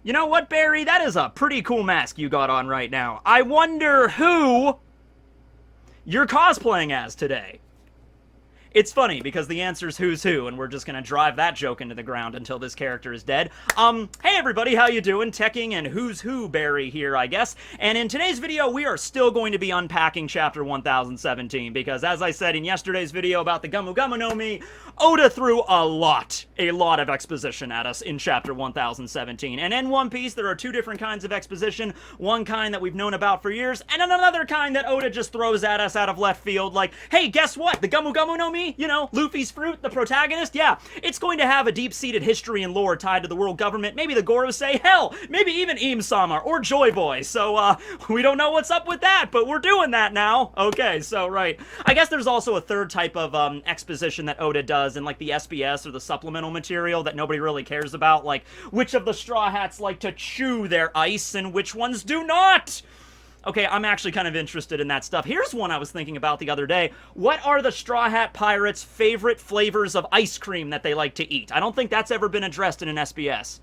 You know what, Barry? That is a pretty cool mask you got on right now. I wonder who you're cosplaying as today. It's funny, because the answer's who's who, and we're just gonna drive that joke into the ground until this character is dead. Hey everybody, how you doing? Tekking and Who's Who Barry here, I guess. And in today's video, we are still going to be unpacking Chapter 1017, because as I said in yesterday's video about the Gumu Gumu no Mi, Oda threw a lot of exposition at us in Chapter 1017. And in One Piece, there are two different kinds of exposition. One kind that we've known about for years, and another kind that Oda just throws at us out of left field, like, hey, guess what? The Gumu Gumu no Mi, you know, Luffy's fruit, the protagonist, yeah, it's going to have a deep-seated history and lore tied to the world government, maybe the Gorosei, hell, maybe even Im-sama or Joy Boy, so, we don't know what's up with that, but we're doing that now. Okay, so, right. I guess there's also a third type of, exposition that Oda does in, like, the SBS or the supplemental material that nobody really cares about, like, which of the Straw Hats like to chew their ice and which ones do not! Okay, I'm actually kind of interested in that stuff. Here's one I was thinking about the other day. What are the Straw Hat Pirates' favorite flavors of ice cream that they like to eat? I don't think that's ever been addressed in an SBS.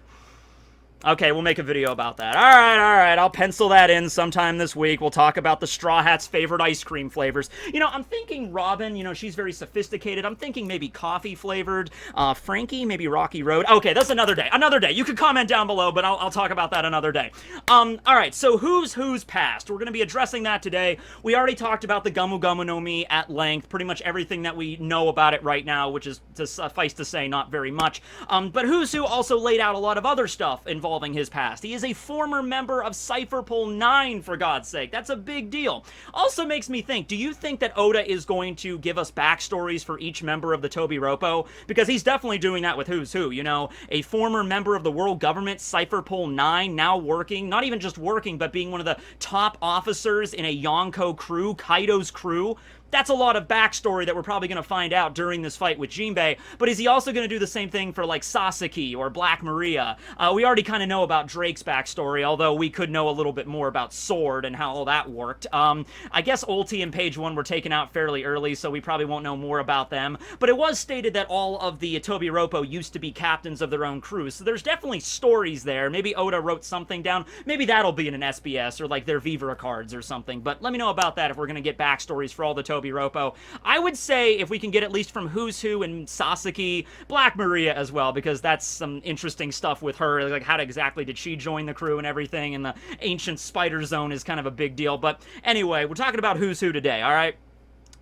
Okay, we'll make a video about that. Alright, I'll pencil that in sometime this week. We'll talk about the Straw Hats' favorite ice cream flavors. You know, I'm thinking Robin, you know, she's very sophisticated. I'm thinking maybe coffee flavored. Frankie, maybe Rocky Road. Okay, that's another day. Another day. You can comment down below, but I'll talk about that another day. Alright, so who's past? We're going to be addressing that today. We already talked about the Gumu Gumu no Mi at length. Pretty much everything that we know about it right now, which is, to suffice to say, not very much. But Who's Who also laid out a lot of other stuff involving his past. He is a former member of Cypherpole 9, for God's sake. That's a big deal. Also makes me think, do you think that Oda is going to give us backstories for each member of the Tobiropo? Because he's definitely doing that with Who's Who, you know? A former member of the world government, Cypherpole 9, now working, not even just working, but being one of the top officers in a Yonko crew, Kaido's crew. That's a lot of backstory that we're probably going to find out during this fight with Jinbei, but is he also going to do the same thing for, like, Sasaki or Black Maria? We already kind of know about Drake's backstory, although we could know a little bit more about Sword and how all that worked. I guess Ulti and Page 1 were taken out fairly early, so we probably won't know more about them, but it was stated that all of the Tobiropo used to be captains of their own crews, so there's definitely stories there. Maybe Oda wrote something down. Maybe that'll be in an SBS or, like, their Vivra cards or something, but let me know about that if we're going to get backstories for all the Tobiropo. I would say if we can get at least from Who's Who and Sasaki, Black Maria as well, because that's some interesting stuff with her, like how exactly did she join the crew and everything, and the ancient spider zone is kind of a big deal. But anyway, we're talking about Who's Who today, alright?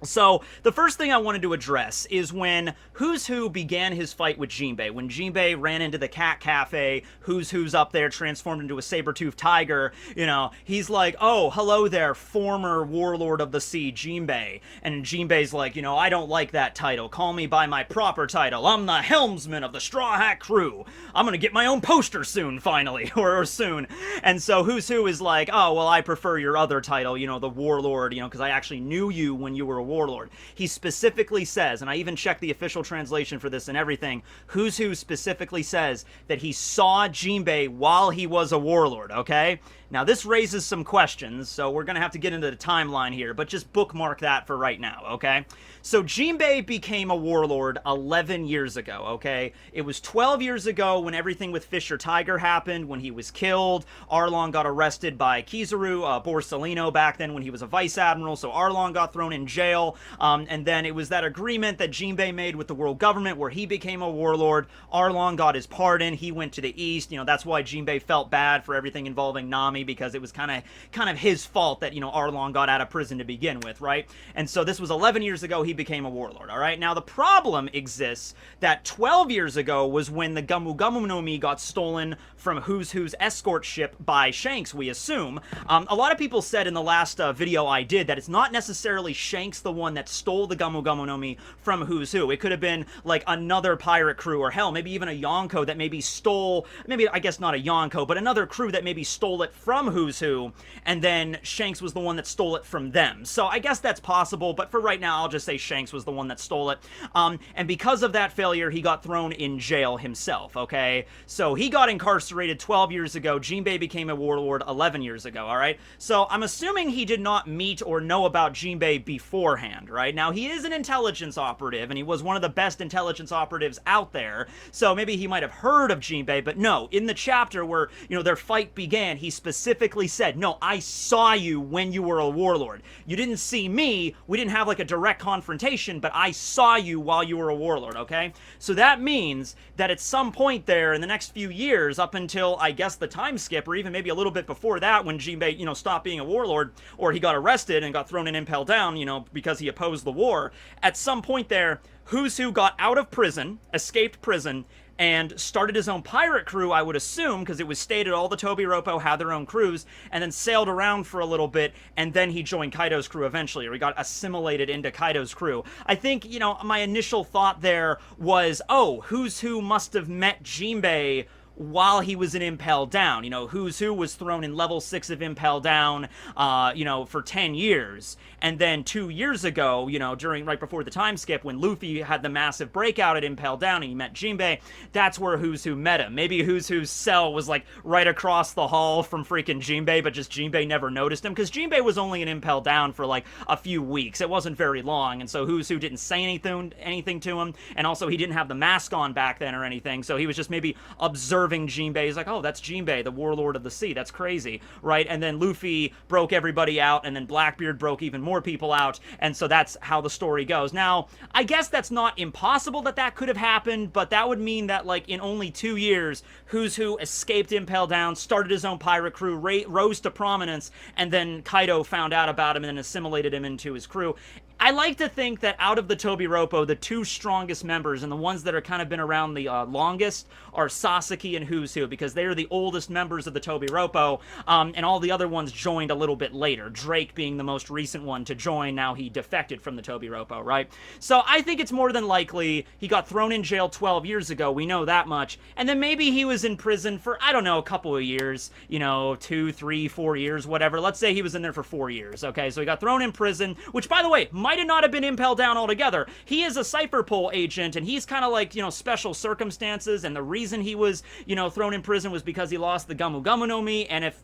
So, the first thing I wanted to address is when Who's Who began his fight with Jinbei. When Jinbei ran into the cat cafe, Who's Who's up there transformed into a saber-toothed tiger, you know, he's like, oh, hello there, former warlord of the sea, Jinbei. And Jinbei's like, you know, I don't like that title. Call me by my proper title. I'm the helmsman of the Straw Hat crew. I'm gonna get my own poster soon, finally, or soon. And so Who's Who is like, oh, well, I prefer your other title, you know, the warlord, you know, because I actually knew you when you were a warlord. He specifically says, and I even checked the official translation for this and everything, Who's Who specifically says that he saw Jinbei while he was a warlord, okay? Now, this raises some questions, so we're gonna have to get into the timeline here, but just bookmark that for right now, okay? So, Jinbei became a warlord 11 years ago, okay? It was 12 years ago when everything with Fisher Tiger happened, when he was killed. Arlong got arrested by Kizaru, Borsalino back then when he was a vice admiral, so Arlong got thrown in jail, and then it was that agreement that Jinbei made with the world government where he became a warlord. Arlong got his pardon, he went to the east, you know, that's why Jinbei felt bad for everything involving Nami, because it was kind of his fault that, you know, Arlong got out of prison to begin with, right? And so this was 11 years ago, he became a warlord, all right? Now, the problem exists that 12 years ago was when the Gumu Gumu no Mi got stolen from Who's Who's escort ship by Shanks, we assume. A lot of people said in the last video I did that it's not necessarily Shanks the one that stole the Gumu Gumu no Mi from Who's Who. It could have been, like, another pirate crew, or hell, maybe even a Yonko that maybe stole, maybe, I guess not a Yonko, but another crew that maybe stole it from Who's Who, and then Shanks was the one that stole it from them. So I guess that's possible, but for right now, I'll just say Shanks was the one that stole it. And because of that failure, he got thrown in jail himself, okay? So he got incarcerated 12 years ago. Jinbei became a warlord 11 years ago, alright? So I'm assuming he did not meet or know about Jinbei before beforehand, right? Now, he is an intelligence operative, and he was one of the best intelligence operatives out there, so maybe he might have heard of Jinbei, but no, in the chapter where, their fight began, he specifically said, no, I saw you when you were a warlord. You didn't see me, we didn't have like a direct confrontation, but I saw you while you were a warlord, okay? So that means that at some point there in the next few years, up until, I guess, the time skip, or even maybe a little bit before that, when Jinbei, stopped being a warlord, or he got arrested and got thrown in Impel Down, because he opposed the war, at some point there, Who's Who got out of prison, escaped prison, and started his own pirate crew, I would assume, because it was stated all the Tobiroppo had their own crews, and then sailed around for a little bit, and then he joined Kaido's crew eventually, or he got assimilated into Kaido's crew. I think, my initial thought there was, oh, Who's Who must have met Jinbei while he was in Impel Down. Who's Who was thrown in level 6 of Impel Down, for 10 years. And then 2 years ago, right before the time skip, when Luffy had the massive breakout at Impel Down and he met Jinbei, that's where Who's Who met him. Maybe Who's Who's cell was like right across the hall from freaking Jinbei, but just Jinbei never noticed him, because Jinbei was only in Impel Down for like a few weeks. It wasn't very long, and so Who's Who didn't say anything to him, and also he didn't have the mask on back then or anything, so he was just maybe observing Jinbei. He's like, oh, that's Jinbei, the warlord of the sea. That's crazy, right? And then Luffy broke everybody out, and then Blackbeard broke even more people out, and so that's how the story goes. Now, I guess that's not impossible that could have happened, but that would mean that, like, in only 2 years, Who's Who escaped Impel Down, started his own pirate crew, rose to prominence, and then Kaido found out about him and then assimilated him into his crew. I like to think that out of the Tobiroppo, the two strongest members and the ones that are kind of been around the longest are Sasaki and Who's Who, because they are the oldest members of the Tobiroppo, and all the other ones joined a little bit later. Drake being the most recent one to join. Now he defected from the Tobiroppo, right? So I think it's more than likely he got thrown in jail 12 years ago. We know that much. And then maybe he was in prison for, I don't know, a couple of years, 2, 3, 4 years, whatever. Let's say he was in there for 4 years, okay? So he got thrown in prison, which, by the way, might have not have been Impel Down altogether. He is a Cypher Pole agent, and he's kind of like, special circumstances, and the reason he was, thrown in prison was because he lost the Gamu Gamu no Mi, and if,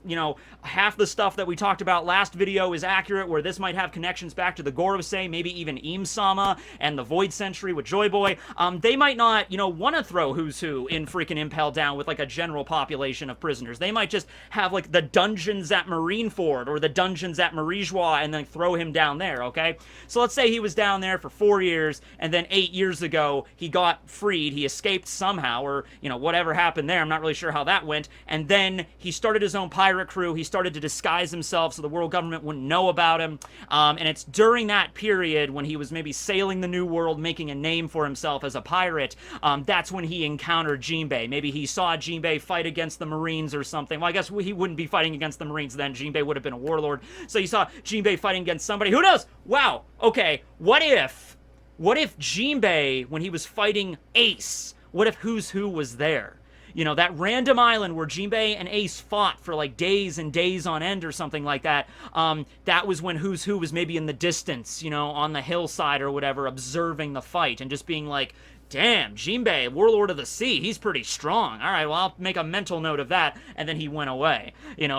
half the stuff that we talked about last video is accurate, where this might have connections back to the Gorosei, maybe even Im-sama, and the Void Sentry with Joy Boy, they might not, want to throw Who's Who in freaking Impel Down with, like, a general population of prisoners. They might just have, like, the dungeons at Marineford, or the dungeons at Marijois, and then throw him down there, okay? So let's say he was down there for 4 years, and then 8 years ago, he got freed, he escaped somehow, or, whatever happened there, I'm not really sure how that went, and then he started his own pirate crew, he started to disguise himself so the world government wouldn't know about him, and it's during that period when he was maybe sailing the New World, making a name for himself as a pirate, that's when he encountered Jinbei. Maybe he saw Jinbei fight against the Marines or something. Well, I guess he wouldn't be fighting against the Marines then, Jinbei would have been a warlord, so he saw Jinbei fighting against somebody, who knows? Wow, okay, what if Jinbei, when he was fighting Ace, what if Who's Who was there? That random island where Jinbei and Ace fought for like days and days on end or something like that, that was when Who's Who was maybe in the distance, on the hillside or whatever, observing the fight and just being like, damn, Jinbei, Warlord of the Sea, he's pretty strong. All right, well, I'll make a mental note of that. And then he went away,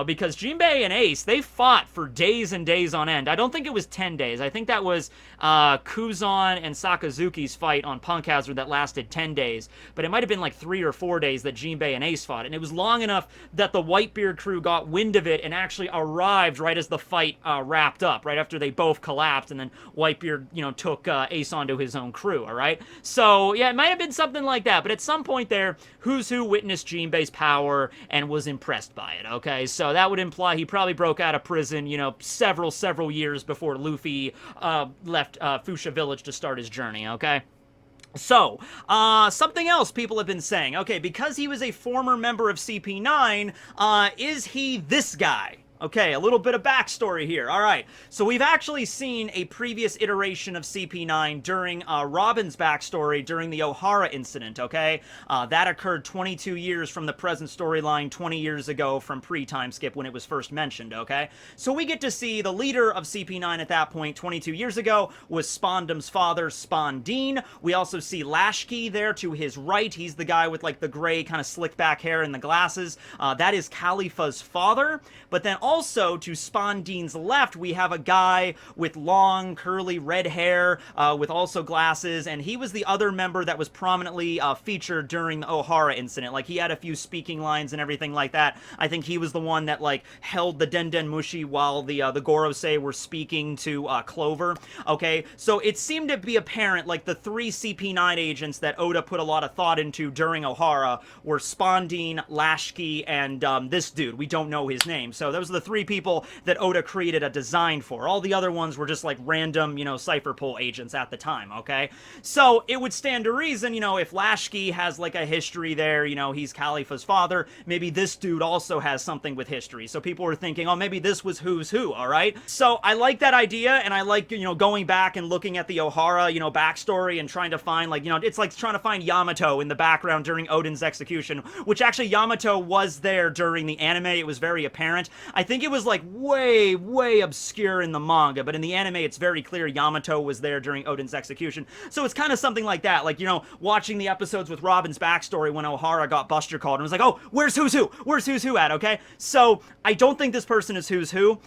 because Jinbei and Ace, they fought for days and days on end. I don't think it was 10 days. I think that was Kuzan and Sakazuki's fight on Punk Hazard that lasted 10 days. But it might have been like 3 or 4 days that Jinbei and Ace fought. And it was long enough that the Whitebeard crew got wind of it and actually arrived right as the fight wrapped up, right after they both collapsed. And then Whitebeard, took Ace onto his own crew, all right? So, yeah, it might have been something like that, but at some point there, Who's Who witnessed Jinbei's power and was impressed by it, okay? So that would imply he probably broke out of prison, several years before Luffy left Fuchsia Village to start his journey, okay? So, something else people have been saying. Okay, because he was a former member of CP9, is he this guy? Okay, a little bit of backstory here. All right, so we've actually seen a previous iteration of CP9 during Robin's backstory during the O'Hara incident, okay? That occurred 22 years from the present storyline, 20 years ago from pre-time skip when it was first mentioned, okay? So we get to see the leader of CP9 at that point, 22 years ago, was Spondam's father, Spondine. We also see Lashki there to his right. He's the guy with, like, the gray kind of slick back hair and the glasses. That is Khalifa's father. But then also, to Spondine's left, we have a guy with long, curly, red hair, with also glasses, and he was the other member that was prominently featured during the Ohara incident. Like, he had a few speaking lines and everything like that. I think he was the one that, like, held the Den Mushi while the Gorosei were speaking to Clover. Okay, so it seemed to be apparent, like, the three CP9 agents that Oda put a lot of thought into during Ohara were Spondine, Lashki, and this dude. We don't know his name. So those are the three people that Oda created a design for. All the other ones were just, like, random, you know, Cypher Pull agents at the time, okay? So it would stand to reason, you know, if Lashki has, like, a history there, you know, he's Khalifa's father, maybe this dude also has something with history. So people were thinking, oh, maybe this was who's who, all right? So I like that idea, and I like, you know, going back and looking at the Ohara, you know, backstory and trying to find, like, you know, it's like trying to find Yamato in the background during Odin's execution, which actually Yamato was there during the anime. It was very apparent. I think it was, like, way, way obscure in the manga, but in the anime, it's very clear Yamato was there during Odin's execution. So it's kind of something like that, like, you know, watching the episodes with Robin's backstory when Ohara got Buster called and was like, oh, where's who's who? Where's who's who at, okay? So I don't think this person is who's who,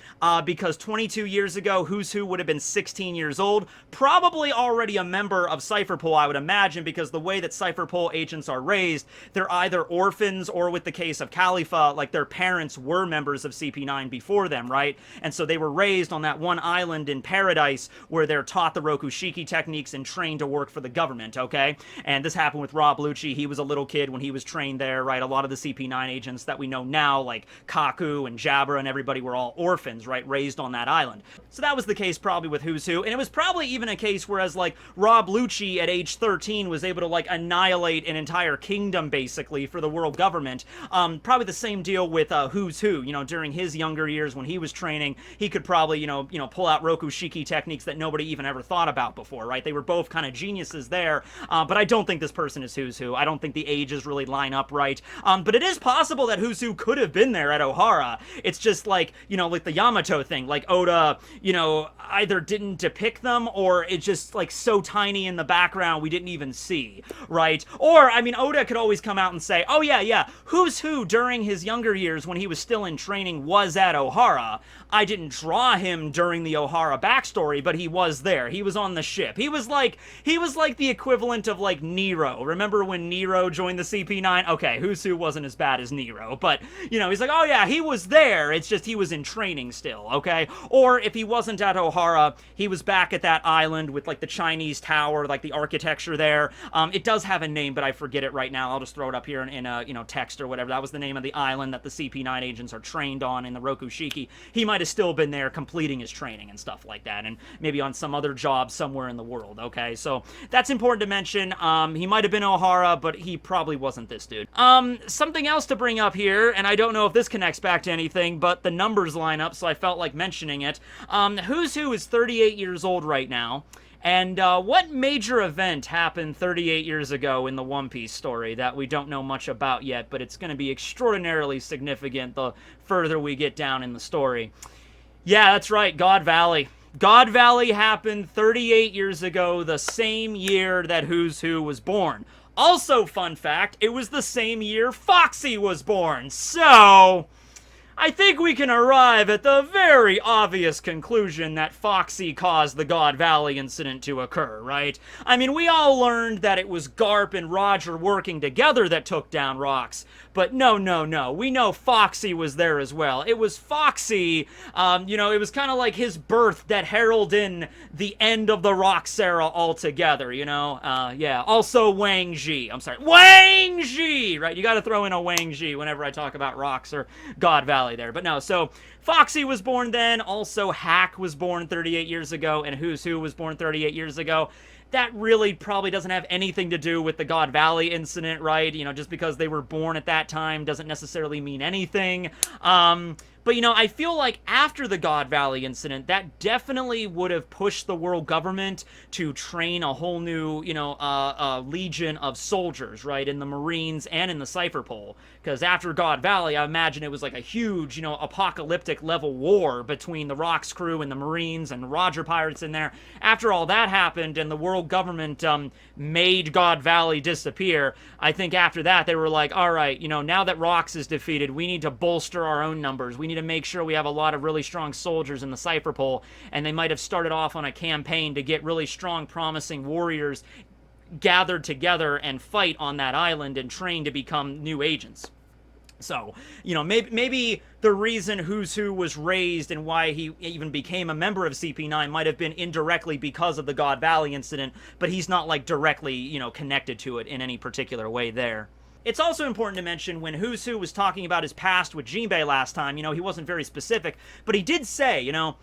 because 22 years ago, who's who would have been 16 years old, probably already a member of Cypher Pull, I would imagine, because the way that Cypher Pull agents are raised, they're either orphans or, with the case of Khalifa, like, their parents were members of CP9 before them, right? And so they were raised on that one island in Paradise where they're taught the Rokushiki techniques and trained to work for the government, okay? And this happened with Rob Lucci. He was a little kid when he was trained there, right? A lot of the CP9 agents that we know now, like Kaku and Jabra and everybody, were all orphans, right? Raised on that island. So that was the case probably with Who's Who. And it was probably even a case whereas, like, Rob Lucci at age 13 was able to, like, annihilate an entire kingdom, basically, for the world government. Probably the same deal with Who's Who. You know, during his younger years when he was training, he could probably, you know, pull out Rokushiki techniques that nobody even ever thought about before, right? They were both kind of geniuses there, but I don't think this person is Who's Who. I don't think the ages really line up right. But it is possible that Who's Who could have been there at Ohara. It's just like, you know, like the Yamato thing, like Oda, you know, either didn't depict them or it's just, like, so tiny in the background we didn't even see, right? Or, I mean, Oda could always come out and say, oh yeah, Who's Who during his younger years when he was still in training was at Ohara. I didn't draw him during the Ohara backstory, but he was there. He was on the ship. He was like the equivalent of, like, Nero. Remember when Nero joined the CP9? Okay, Who's Who wasn't as bad as Nero, but, you know, he's like, oh yeah, he was there. It's just he was in training still, okay? Or if he wasn't at Ohara, he was back at that island with, like, the Chinese tower, like the architecture there. It does have a name, but I forget it right now. I'll just throw it up here in a, you know, text or whatever. That was the name of the island that the CP9 agents are trained on in the Rokushiki. He might have still been there completing his training and stuff like that, and maybe on some other job somewhere in the world, okay? So that's important to mention. He might have been Ohara, but he probably wasn't this dude. Something else to bring up here, and I don't know if this connects back to anything, but the numbers line up, so I felt like mentioning it. Who's Who is 38 years old right now. And what major event happened 38 years ago in the One Piece story that we don't know much about yet, but it's going to be extraordinarily significant the further we get down in the story? Yeah, that's right, God Valley. God Valley happened 38 years ago, the same year that Who's Who was born. Also, fun fact, it was the same year Foxy was born. So I think we can arrive at the very obvious conclusion that Foxy caused the God Valley incident to occur, right? I mean, we all learned that it was Garp and Roger working together that took down Rocks, but no. We know Foxy was there as well. It was Foxy, you know, it was kind of like his birth that heralded in the end of the Rocks era altogether, you know? Yeah, also Wang Ji. I'm sorry, Wang Ji, right? You gotta throw in a Wang Ji whenever I talk about Rocks or God Valley there. But no, so Foxy was born then. Also, Hack was born 38 years ago, and Who's Who was born 38 years ago. That really probably doesn't have anything to do with the God Valley incident, right? You know, just because they were born at that time doesn't necessarily mean anything. But, you know, I feel like after the God Valley incident, that definitely would have pushed the world government to train a whole new, you know, legion of soldiers, right, in the Marines and in the Cypher Pole. Because after God Valley, I imagine it was like a huge, you know, apocalyptic level war between the Rocks crew and the Marines and Roger pirates in there. After all that happened and the world government made God Valley disappear, I think after that they were like, all right, you know, now that Rocks is defeated, we need to bolster our own numbers. We need to make sure we have a lot of really strong soldiers in the Cypher Pole, and they might have started off on a campaign to get really strong, promising warriors gathered together and fight on that island and train to become new agents. So, you know, maybe the reason Who's Who was raised and why he even became a member of CP9 might have been indirectly because of the God Valley incident, but he's not, like, directly, you know, connected to it in any particular way there. It's also important to mention when Who's Who was talking about his past with Jinbei last time, you know, he wasn't very specific, but he did say, you know,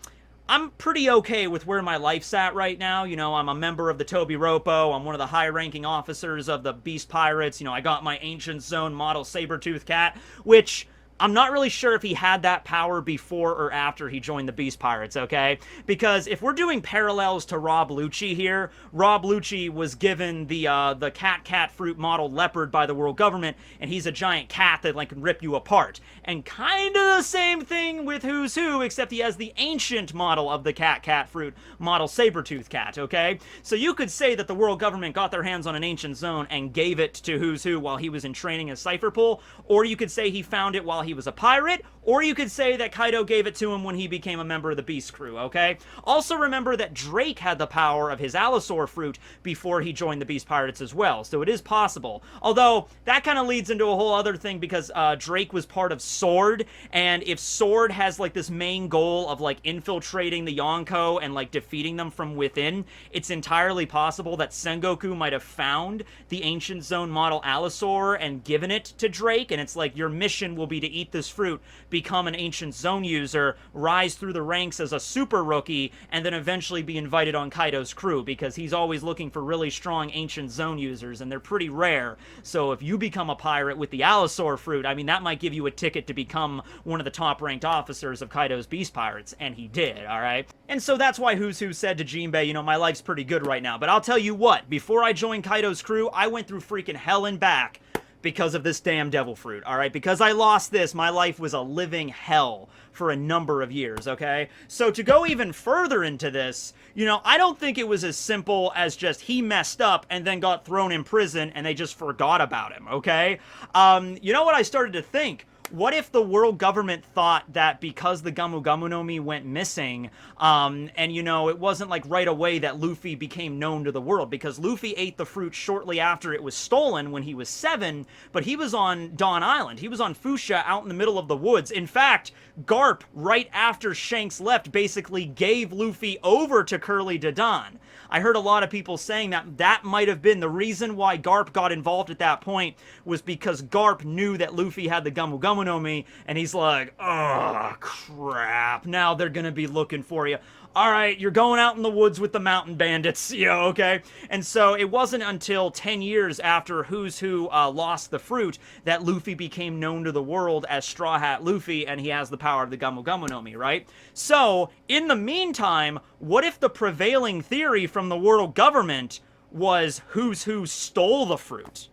I'm pretty okay with where my life's at right now. You know, I'm a member of the Toby Roppo. I'm one of the high-ranking officers of the Beast Pirates. You know, I got my Ancient Zone model Saber-Tooth Cat, which I'm not really sure if he had that power before or after he joined the Beast Pirates, okay? Because if we're doing parallels to Rob Lucci here, Rob Lucci was given the cat fruit model Leopard by the world government, and he's a giant cat that, like, can rip you apart. And kind of the same thing with Who's Who, except he has the ancient model of the cat fruit model Saber-Tooth Cat, okay? So you could say that the world government got their hands on an Ancient Zone and gave it to Who's Who while he was in training as Cypher Pole, or you could say he found it while he was a pirate, or you could say that Kaido gave it to him when he became a member of the Beast Crew, okay? Also remember that Drake had the power of his Allosaur fruit before he joined the Beast Pirates as well, so it is possible. Although, that kind of leads into a whole other thing because Drake was part of Sword, and if Sword has, like, this main goal of, like, infiltrating the Yonko and, like, defeating them from within, it's entirely possible that Sengoku might have found the Ancient Zone model Allosaur and given it to Drake, and it's like, your mission will be to eat this fruit, become an Ancient Zone user, rise through the ranks as a super rookie, and then eventually be invited on Kaido's crew, because he's always looking for really strong Ancient Zone users, and they're pretty rare. So if you become a pirate with the Allosaur fruit, I mean, that might give you a ticket to become one of the top-ranked officers of Kaido's Beast Pirates, and he did, alright? And so that's why Who's Who said to Jinbei, you know, my life's pretty good right now, but I'll tell you what, before I joined Kaido's crew, I went through freaking hell and back because of this damn devil fruit, alright? Because I lost this, my life was a living hell for a number of years, okay? So to go even further into this, you know, I don't think it was as simple as just he messed up and then got thrown in prison and they just forgot about him, okay? You know what I started to think? What if the world government thought that because the Gamu Gamu no Mi went missing, and, you know, it wasn't, like, right away that Luffy became known to the world, because Luffy ate the fruit shortly after it was stolen when he was 7, but he was on Dawn Island. He was on Fuchsia out in the middle of the woods. In fact, Garp, right after Shanks left, basically gave Luffy over to Curly Dadan. I heard a lot of people saying that that might have been the reason why Garp got involved at that point, was because Garp knew that Luffy had the Gamu Gamu no Mi, and he's like, oh, crap, now they're gonna be looking for you. Alright, you're going out in the woods with the mountain bandits, yeah, okay? And so it wasn't until 10 years after Who's Who lost the fruit that Luffy became known to the world as Straw Hat Luffy, and he has the power of the Gamu Gamu no Mi, right? So, in the meantime, what if the prevailing theory from the world government was Who's Who stole the fruit?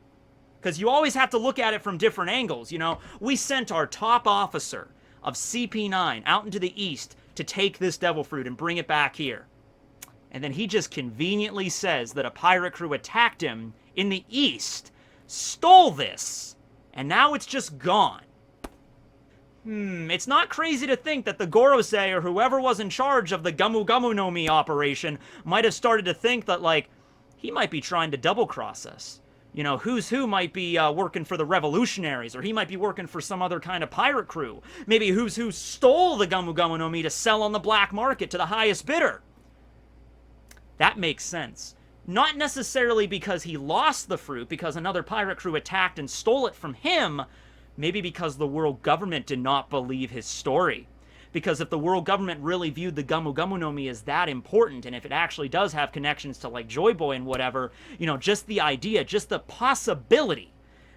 Because you always have to look at it from different angles, you know? We sent our top officer of CP9 out into the east to take this devil fruit and bring it back here. And then he just conveniently says that a pirate crew attacked him in the east, stole this, and now it's just gone. It's not crazy to think that the Gorosei or whoever was in charge of the Gamu Gamu no Mi operation might have started to think that, like, he might be trying to double-cross us. You know, Who's Who might be working for the revolutionaries, or he might be working for some other kind of pirate crew. Maybe Who's Who stole the Gamu Gamu no Mi to sell on the black market to the highest bidder. That makes sense. Not necessarily because he lost the fruit, because another pirate crew attacked and stole it from him. Maybe because the world government did not believe his story. Because if the world government really viewed the Gamu Gamu no Mi as that important, and if it actually does have connections to, like, Joy Boy and whatever, you know, just the idea, just the possibility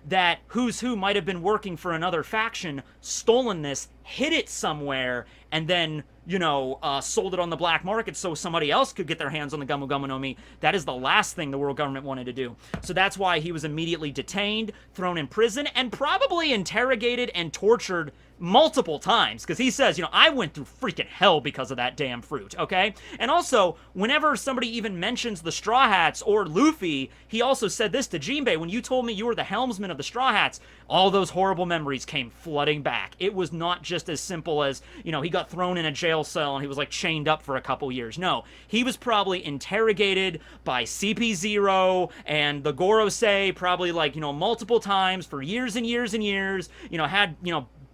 that Who's Who might have been working for another faction, stolen this, hid it somewhere, and then, you know, sold it on the black market so somebody else could get their hands on the Gamu Gamu no Mi, that is the last thing the world government wanted to do. So that's why he was immediately detained, thrown in prison, and probably interrogated and tortured multiple times, because he says, I went through freaking hell because of that damn fruit, okay? And also, whenever somebody even mentions the Straw Hats or Luffy, he also said this to Jinbei: when you told me you were the helmsman of the Straw Hats, all those horrible memories came flooding back. It was not just as simple as, he got thrown in a jail cell and he was like chained up for a couple years. No, he was probably interrogated by CP0 and the Gorosei probably like, multiple times for years and years and years, had,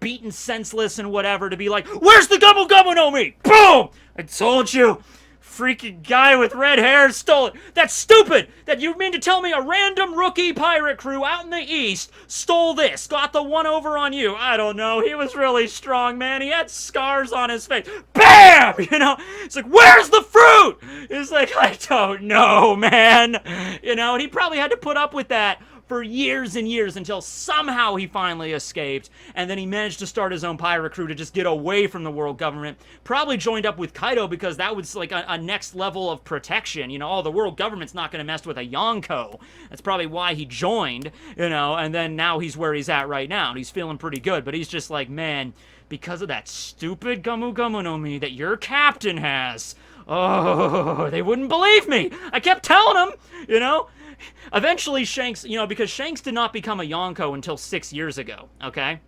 beaten senseless and whatever to be like, where's the Gummo Gummo no Mi? Boom! I told you. Freaking guy with red hair stole it. That's stupid! That you mean to tell me a random rookie pirate crew out in the east stole this, got the one over on you? I don't know. He was really strong, man. He had scars on his face. BAM! It's like, where's the fruit? It's like, I don't know, man. And he probably had to put up with that for years and years until somehow he finally escaped, and then he managed to start his own pirate crew to just get away from the world government. Probably joined up with Kaido because that was like a next level of protection. The world government's not going to mess with a Yonko. That's probably why he joined, and then now he's where he's at right now, and he's feeling pretty good, but he's just like, man, because of that stupid Gummo Gummo no Mi that your captain has, oh, they wouldn't believe me. I kept telling them, Eventually, Shanks, because Shanks did not become a Yonko until 6 years ago, okay?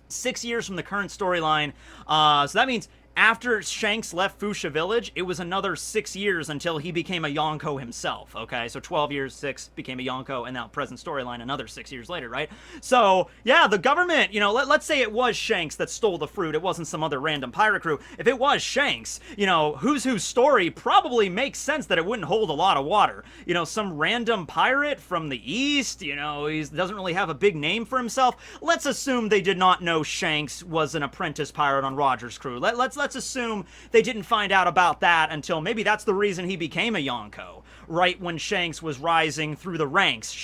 6 years from the current storyline. So that means after Shanks left Fuchsia Village, it was another 6 years until he became a Yonko himself, okay? So 12 years, 6, became a Yonko, and now present storyline, another 6 years later, right? So, yeah, the government, let's say it was Shanks that stole the fruit. It wasn't some other random pirate crew. If it was Shanks, Who's Who's story probably makes sense that it wouldn't hold a lot of water. Some random pirate from the east, he doesn't really have a big name for himself. Let's assume they did not know Shanks was an apprentice pirate on Roger's crew. Let's assume they didn't find out about that until maybe that's the reason he became a Yonko. Right when Shanks was rising through the ranks,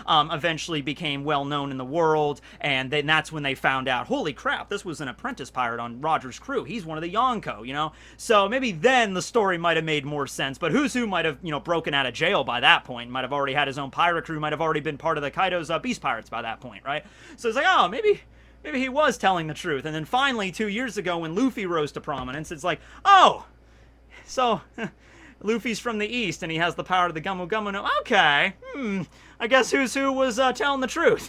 eventually became well known in the world, and then that's when they found out, holy crap, this was an apprentice pirate on Roger's crew. He's one of the Yonko, So maybe then the story might have made more sense, but Who's Who might have, broken out of jail by that point, might have already had his own pirate crew, might have already been part of the Kaido's Beast Pirates by that point, right? So it's like, oh, maybe he was telling the truth. And then finally, 2 years ago, when Luffy rose to prominence, it's like, oh, so Luffy's from the east and he has the power of the Gummo Gummo no. Okay, I guess Who's Who was telling the truth.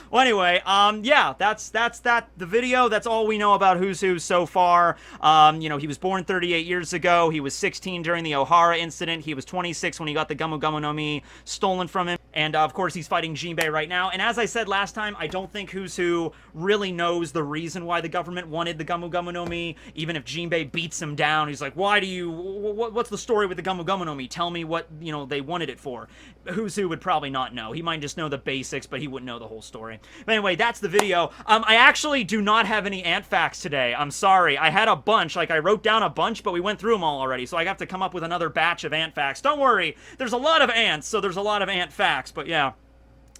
Well, anyway, yeah, that's the video. That's all we know about Who's Who so far. He was born 38 years ago. He was 16 during the Ohara incident. He was 26 when he got the Gummo Gummo no Mi stolen from him. And, of course, he's fighting Jinbei right now. And as I said last time, I don't think Who's Who really knows the reason why the government wanted the Gummo Gummo no Mi. Even if Jinbei beats him down, he's like, what's the story with the Gummo Gummo no Mi? Tell me what, they wanted it for. Who's Who would probably not know. He might just know the basics, but he wouldn't know the whole story. But anyway, that's the video. I actually do not have any ant facts today. I'm sorry. I had a bunch. I wrote down a bunch, but we went through them all already, so I have to come up with another batch of ant facts. Don't worry. There's a lot of ants, so there's a lot of ant facts, but yeah.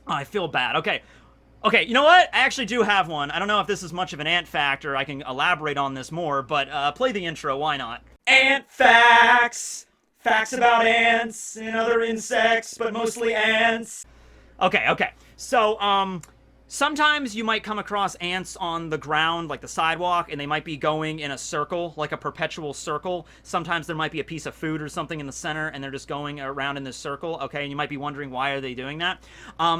Oh, I feel bad. Okay, you know what? I actually do have one. I don't know if this is much of an ant fact, or I can elaborate on this more, but play the intro. Why not? Ant facts! Facts about ants and other insects, but mostly ants. Okay. So, sometimes you might come across ants on the ground, like the sidewalk, and they might be going in a circle, like a perpetual circle. Sometimes there might be a piece of food or something in the center, and they're just going around in this circle, okay? And you might be wondering, why are they doing that?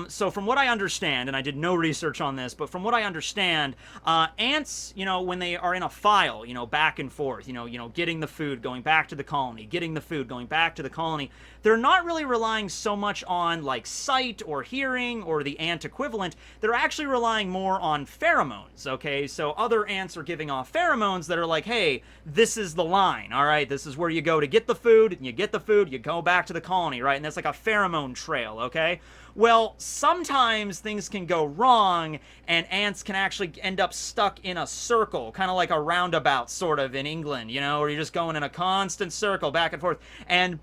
So from what I understand, and I did no research on this, but from what I understand, ants, when they are in a file, back and forth, getting the food, going back to the colony, getting the food, going back to the colony, they're not really relying so much on, like, sight or hearing or the ant equivalent. They're actually relying more on pheromones, okay? So other ants are giving off pheromones that are like, hey, this is the line, all right? This is where you go to get the food, and you get the food, you go back to the colony, right? And that's like a pheromone trail, okay? Well, sometimes things can go wrong, and ants can actually end up stuck in a circle, kind of like a roundabout, sort of, in England, where you're just going in a constant circle, back and forth. And,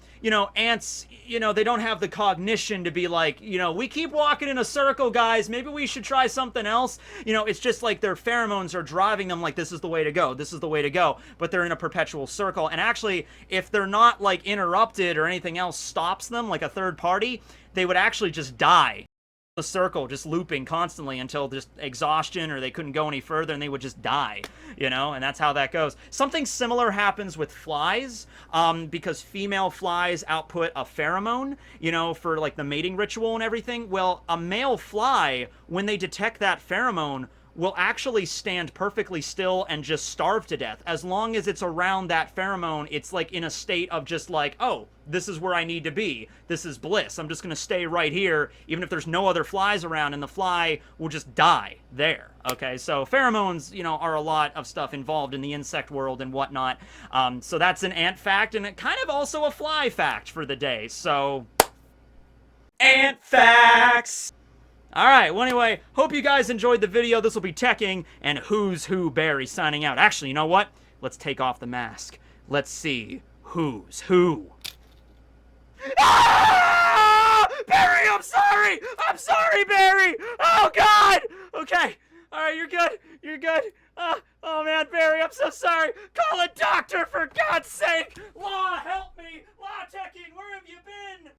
ants, they don't have the cognition to be like, we keep walking in a circle, guys, maybe we should try something else. It's just like their pheromones are driving them like, this is the way to go, this is the way to go, but they're in a perpetual circle. And actually, if they're not, like, interrupted or anything else stops them, like a third party, they would actually just die. the circle, just looping constantly until just exhaustion or they couldn't go any further and they would just die, you know, and that's how that goes. Something similar happens with flies, because female flies output a pheromone, you know, for like the mating ritual and everything. Well, a male fly, when they detect that pheromone, will actually stand perfectly still and just starve to death. As long as it's around that pheromone, it's like in a state of just like, oh, this is where I need to be. This is bliss. I'm just going to stay right here, even if there's no other flies around, and the fly will just die there. Okay, so pheromones, you know, are a lot of stuff involved in the insect world and whatnot. So that's an ant fact, and it kind of also a fly fact for the day. So, ant facts! Alright, well anyway, hope you guys enjoyed the video. This will be Tekking and Who's Who Barry signing out. Actually, you know what? Let's take off the mask. Let's see who's who. Ah! Barry, I'm sorry! I'm sorry, Barry! Oh, God! Okay. Alright, you're good. You're good. Oh, man, Barry, I'm so sorry. Call a doctor, for God's sake! Law, help me! Law, Tekking, where have you been?